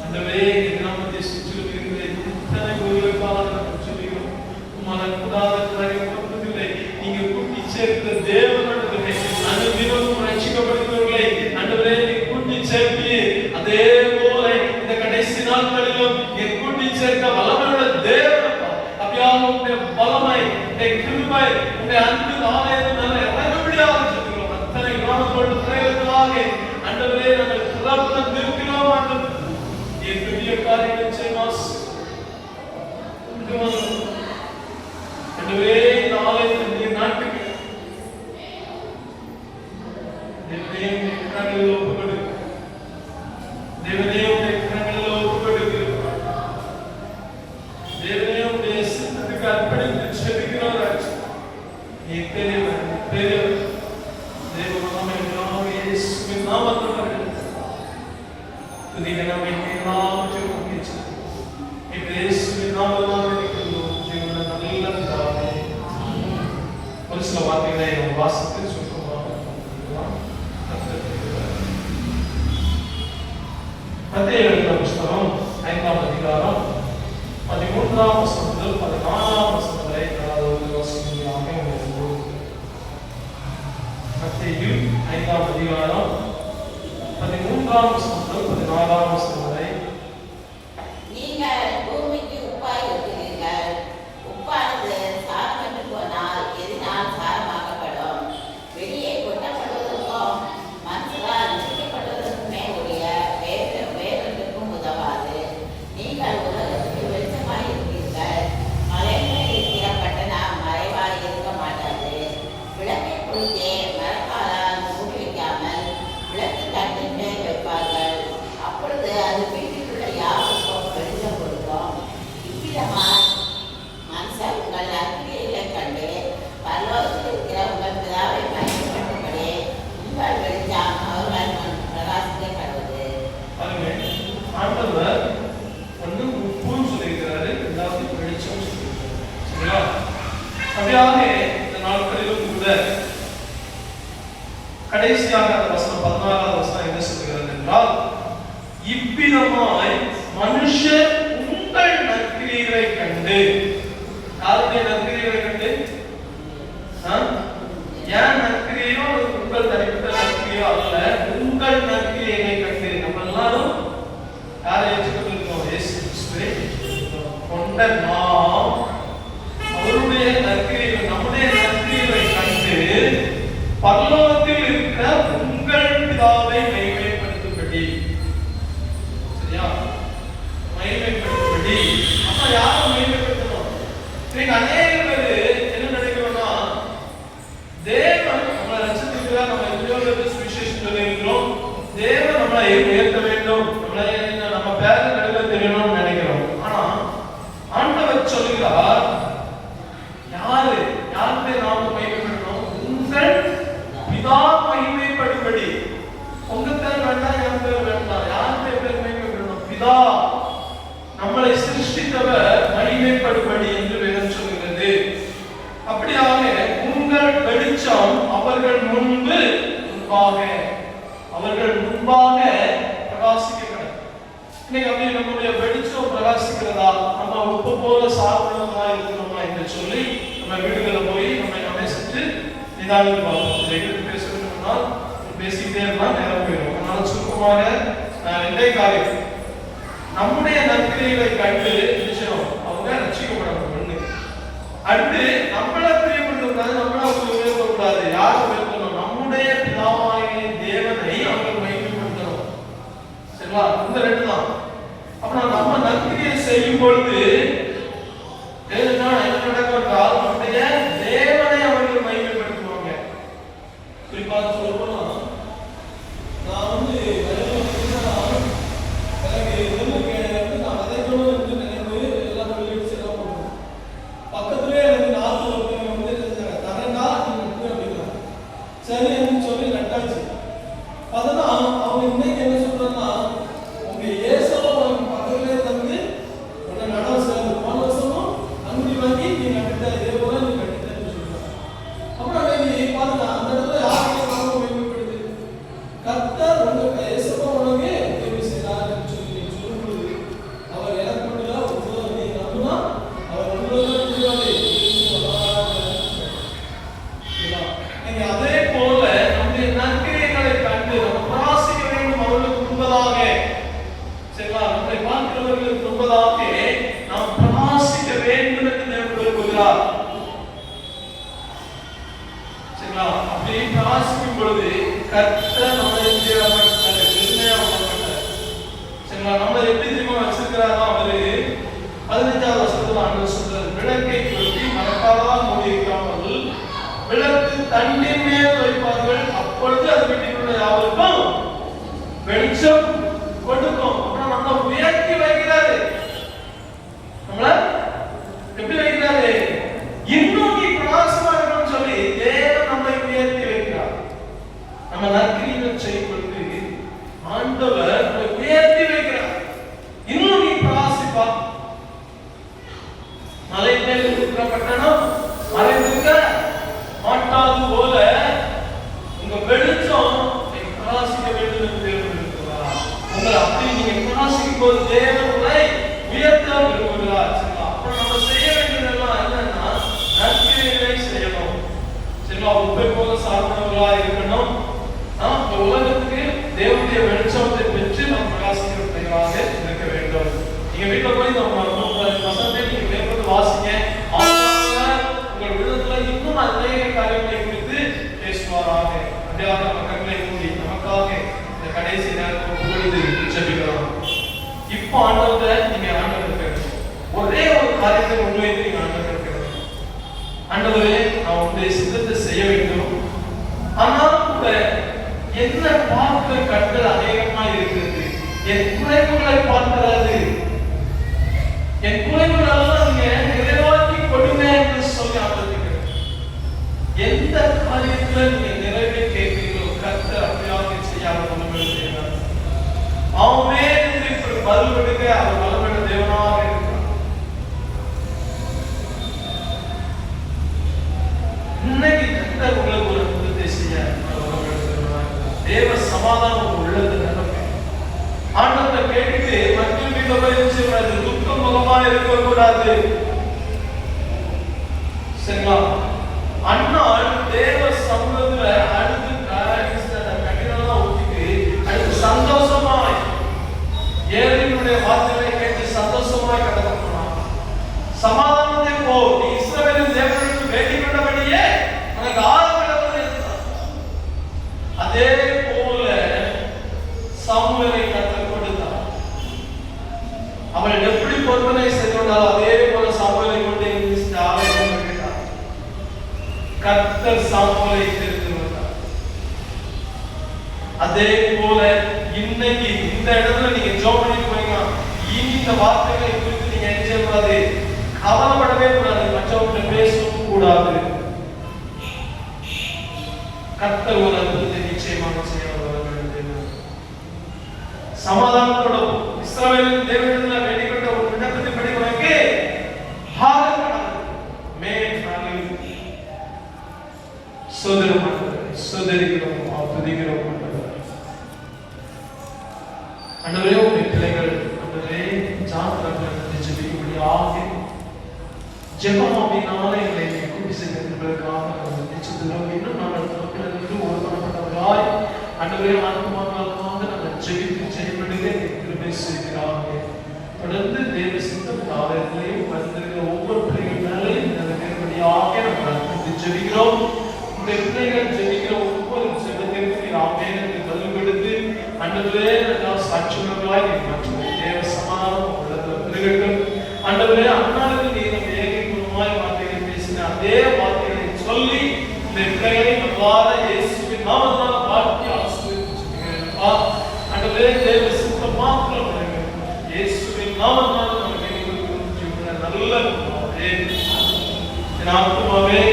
ஆண்டவரே, கிராமத்தை சுற்றிலும் இருக்கிற இத்தனை கோயிலுக்காக நாம் சொல்லுகிறோம். உம்மால் கூடாத காரியம் ஒன்றுமில்லை. நீங்க கூட்டி சேர்த்த தேவனுடைய அனுதினமும் ரட்சிக்கப்படுகிறவர்களை ஆண்டவரே நீர் கூட்டி சேர்ப்பீர். அதே போல இந்த கடைசி நாட்களிலும் நீர் கூட்டி சேர்க்க வல்லமையுள்ள தேவன் அப்படியாக உம்முடைய வல்லமை, உம்முடைய கிருபை, உம்முடைய அன்பு ஆலயத்தில் நாங்கள் இறங்கும்படியாக சொல்கிறோம். அத்தனை கிராமங்களோடு பிள்ளைகளுக்காக ஆண்டவரே நாங்கள் திறப்புடன் இருக்கிறோம். ஆண்டவரே நீர் பெரிய காரியங்களை செய்வாஸ். ஆண்டவரே இந்த ஆலயத்தில் நீர் நாட்டுக்கு தேவனே உம்முடைய கரங்களில் ஒப்புக்கொடு. தேவனே உம்முடைய கரங்களில் ஒப்புக்கொடு. தேவனே உம்முடைய சித்தத்துக்கு துதி கனமை எல்லாவற்றையும் ஒப்பிச்சு இயேசுவின் நாமத்தில் நினைக்கிறோம் ஜீவன நல்ல பிதாவே. ஒரு சில வார்த்தைகளை நாம் வாசித்து சுருக்கமாக மத்தேயு எழுதின புத்தகம் 5ஆம் அதிகாரம் 13ஆம் வசனம் முதல் 14ஆம் வசனம் வரை வாசிக்கும்படியாக உங்களுக்கு மத்தேயு 5ஆம் அதிகாரம் 13ஆம் வசனம் முதல் 14ஆம் வசனம் வரை. நீங்கள் பூமிக்கு உப்பாய் இருக்கிறீர்கள். உப்பானது சாரமற்று போனால் எதினால் சாரமாக்கப்படும். வெளியே கொட்டப்படுவதற்கும் மனுஷரால் நிற்கப்படுவதற்குமே உடைய வேறொன்றுக்கும் உதவாது. நீங்கள் உலகத்துக்கு வெளிச்சமாய் இருக்கிறீர்கள். மலைகளில் இருக்கிற பட்டணம் மறைவாய் இருக்க மாட்டாது. விளக்கை பொழுதே மரக்காலால் மூடி வைக்காமல் விளக்கு தட்டின் மேல் வைப்பார்கள். அப்பொழுது அது வீட்டில் உள்ள யாருக்கும் வெளிச்சம் கொடுக்கும். இவ்விதமாய் மனுஷர் உங்கள் நற்கிரியைகளை கண்டு பரலோகத்தில் இருக்கிற உங்கள் பிதாவை மகிமைப்படும்படி உங்கள் வெளிச்சம் அவர்கள் முன் பிரகாசிக்க கடவுது. ஆண்டவர் ஒன்று உப்புன்னு சொல்லியிருக்கிறாரு, இரண்டாவது வெளிச்சம் சொல்லியிருக்கிறாரு. சரிங்களா? அப்படியாக இந்த நாட்களிலும் கூட கடைசியாக அந்த வசனம் 16ஆவது வசனம் என்ன சொல்கிறது என்றால், இவ்விதமாய் மனுஷர் உங்கள் நற்கிரியைகளை கண்டு, யாருடைய நற்கிரியைகளை கண்டு? ஏன் நற்கிரியையோ உங்கள் தனிப்பட்ட நற்கிரியோ அல்ல, உங்கள் நற்கிரியைகளை கண்டு. நம்ம எல்லாரும் யாரை ஏற்றுக்கொண்டிருக்கோம்? இயேசு கிறிஸ்துவை கொண்ட நாம் அவருடைய நற்கிரியைகள், நம்முடைய நற்கிரியைகளை கண்டு பரலோகத்தில் இருக்கிற உங்கள் பிதாவை மகிமைப்படுத்தும்படி. சரியா? மகிமைப்படுத்தும்படி. அப்ப யாரை மகிமைப்படுத்தணும்? இன்னைக்கு அநேக பேர் என்ன நினைக்கிறோம்னா, தேவன் நம்மளை ரட்சித்திருக்கிறார், நம்ம எவ்வளவு சுவிசேஷம் சொல்லியிருக்கிறோம், தேவன் நம்மளை உயர்த்த வேண்டும், நம்ம பேரை நடுவில் தெரியணும்னு நினைக்கிறோம். ஆனா ஆண்டவர் சொல்லுகிறார், யாருடைய நாம மகிமைப்படணும்? உங்கள் பிதா மகிமைப்படும்படி. உங்க பேர் வேண்டாம், என் பேர் வேண்டாம், யாருடைய பேர் மகிமைப்படணும்? பிதா, நம்மளை சிருஷ்டித்தவர் மகிமைப்படும்படி என்று வேதம் சொல்கிறது. அப்படியாக உங்கள் வெளிச்சம் அவர்கள் முன்பாக பிரகாசிக்கிறது. இன்னைக்கு அப்படி நம்முடைய வெளிச்சம் பிரகாசிக்கிறதா? நம்ம உப்பு போல சாப்பிடுறதா இருக்கணுமா என்று சொல்லி நம்ம வீடுகளில் போய் நம்ம செஞ்சு நிதானித்து பார்ப்போம். பேசணும்னா பேசிக்கிட்டே இருந்தால் நேரம் போயிடும். அதனால சுருக்கமாக ரெண்டே காரியம். நம்முடைய நற்கிரியைகளை கண்டு நிச்சயம் அவங்க ரட்சிக்கப்படணும். ஒண்ணு. அடுத்து நம்மளை பிரியப்படுத்தக்கூடாது, நம்மளை உயர்த்தக்கூடாது. யாரை உயர்த்தணும்? நம்முடைய பிதாவாகிய தேவனை அவங்க மகிமைப்படுத்தணும். சரிங்களா? இந்த ரெண்டு தான். அப்புறம் நம்ம நற்கிரியை செய்யும் பொழுது என்ன நடக்கும் என்றால், நம்முடைய தேவனை அவர்கள் மகிமைப்படுத்துவாங்க. குறிப்பாக சொல்லப்போனா, நான் கர்த்தர் நம்மை நம்மளை எப்படி தெரியுமா வச்சிருக்கிறாரா? அவரு 15வது வசனத்துல ஆண்டவர் சொல்றாரு, விளக்கை கொளுத்தி மரக்காலால் மூடி வைக்காமல் விளக்கு தண்ணீர் மேல் வைப்பார்கள், அப்பொழுது அது வீட்டிலுள்ள யாவருக்கும் வெளிச்சம் கொடுக்கும். அப்புறம் நம்ம உயர்த்தி வைக்கிறாரு. நம்மள எப்படி வைக்கிறாரு? இன்னும் நீ பிரகாசமா இருக்கணும்னு சொல்லி தேவன் நம்மை உயர்த்தி வைக்கிறார். நம்ம நற்கிரியைகள் செய்யும் பொழுது ஆண்டவர் உயர்த்தி பட்டணம் மறைந்திருக்க மாட்டாது போல உங்க வெளிச்சம் பிரகாசிக்க வேண்டும் என்று தேவன் இருக்கிறார். உங்களை அப்படி நீங்க பிரகாசிக்கும் போது தேவன் உங்களை உயர்த்த விரும்புகிறார். அப்ப நம்ம செய்ய வேண்டியதெல்லாம் என்னன்னா நற்கிரியைகளை செய்யணும். சரிங்களா? உப்பை போல சார்ந்தவர்களா இருக்கணும். இந்த உலகத்துக்கு தேவனுடைய வெளிச்சத்தை பெற்று நாம் பிரகாசிக்கிறவர்களாக இருக்க வேண்டும். நீங்க வீட்டுல போய் நம்ம வசனத்தை நீங்க மேற்கொண்டு வாசிங்க. உங்கள் விதத்துல இன்னும் அநேக காரியங்களை குறித்து பேசுவாராக. அப்படியாக நம்ம கண்களை மூடி நமக்காக இந்த கடைசி நேரத்தில் புகழ்ந்து ஜெபிக்கலாம். இப்போ ஆண்டவரை நீங்க ஆண்டவருக்கு ஒரே ஒரு காரியத்தை முன்வைத்து நீங்க ஆண்டவருக்கு ஆண்டவரே நான் உங்களுடைய சித்தத்தை செய்ய வேண்டும். ஆனால் கூட என்ன பார்க்கிற கண்கள் அநேகமா இருக்கிறது. என் குறைவுகளை பார்க்கிறது. என் குறைவுகள் எல்லாம் நீங்க நிறைவாக்கி கொடுங்க என்று சொல்லி ஆண்டவருக்கு எந்த காரியத்துல நீங்க நிறைவே கேட்கிறீங்களோ கர்த்தர் அப்படியாக செய்யாத செய்யலாம். அவனே பதில் கொடுக்க அவர் வல்லமையுள்ள தேவனாக இருக்கிறார். இன்னைக்கு கர்த்தர் உங்களுக்கு ஒரு அற்புதத்தை செய்ய தேவ சமாதானம் உள்ளது நடக்கும். ஆண்டவரை கேட்டுட்டு மற்றும் வீட்டை போய் துக்கம் முகமா இருக்கக்கூடாது. சரிங்களா? அண்ணால் தேவ சமூகத்துல அழுது கண்ணீரெல்லாம் ஊற்றிட்டு அடுத்து சந்தோஷமாய் ஏழைகளுடைய வார்த்தைகளை கேட்டு சந்தோஷமாய் கடந்து போனான். சமாதானத்தை போ, நீ இஸ்ரவேலின் தேவனுக்கு வேண்டிக் கொண்டபடியே உனக்கு ஆறுதல் இருந்தான். அதே போல சாமுவேலை கர்த்தர் கொடுத்தார். அவள் எப்படி பொறுப்பனை செய்து கொண்டால் அதே போல சாமுவேலை கொண்டு ஆலயம் கேட்டார். கர்த்தர் சாமுவேலை தெரிந்து கொண்டார். அதே போல இன்னைக்கு இந்த இடத்துல நீங்க ஜெபம் பண்ணி போறீங்க. இனி இந்த வார்த்தைகளை குறித்து நீங்க என்ன செய்யக்கூடாது? கவலைப்படவே கூடாது. மற்றவங்க பேசவும் கூடாது. கர்த்தர் ஒரு அற்புதத்தை நிச்சயமாக செய்ய சமாதானத்தோட இஸ்ரவேலின் தேவனிடத்தில் வேண்டிக் கொண்ட ஒரு விண்ணப்பத்தை படிக்கிறவனுக்கு சோதரிக்கிறோம் துதிக்கிறோம். அண்டவரே உங்களுடைய பிள்ளைகள் அண்டவரே ஜாக்கிரதை ஜெபிக்கும்படியாக ஜெபமாவினால எங்களை கூட்டி செல்வதற்காக இன்னும் நாங்கள் தொடர்ந்து ஒரு பண்ணப்பட்டவர்களாய் அண்டவரே ஆத்மாவாக நாங்கள் ஜெபித்து செயல்படுக கிருபை செய்கிறாங்க. தொடர்ந்து தேவ சித்தம் காலத்திலேயும் வந்திருக்கிற ஒவ்வொரு பிள்ளைகள் மேலையும் நிறைவேறும்படியாக நாங்கள் அர்ப்பணித்து ஜெபிக்கிறோம். உங்களுடைய பிள்ளைகள் ஜெபிக்கிற ஒவ்வொரு ஜெபத்திற்கும் ஆமென் பதில் கொடுத்து அண்டவரே சாட்சியங்களாய் மற்றும் தேவ சமாதானம் உள்ளத்தில் பெருகட்டும். அண்டவரே அண்ணாளுக்கு நீர் ஏகீகமாய் வார்த்தைகள் பேசின அதே வார்த்தைகளை சொல்லி இந்த பிள்ளைகளை நல்லாத இயேசுவின் நாமத்தால் வாழ்த்தி ஆசீர்வதிக்கிறேன். அண்டவரே தேவ சித்தம் மாத்திரம் இயேசுவின் நாமத்தால் நல்ல என் ஆத்துமாவே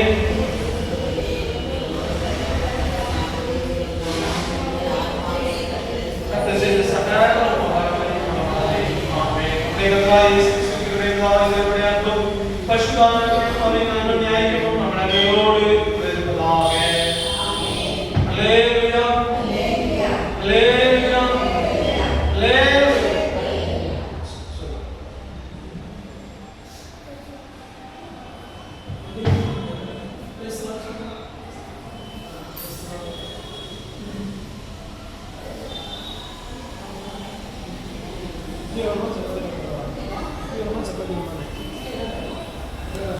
Yeah.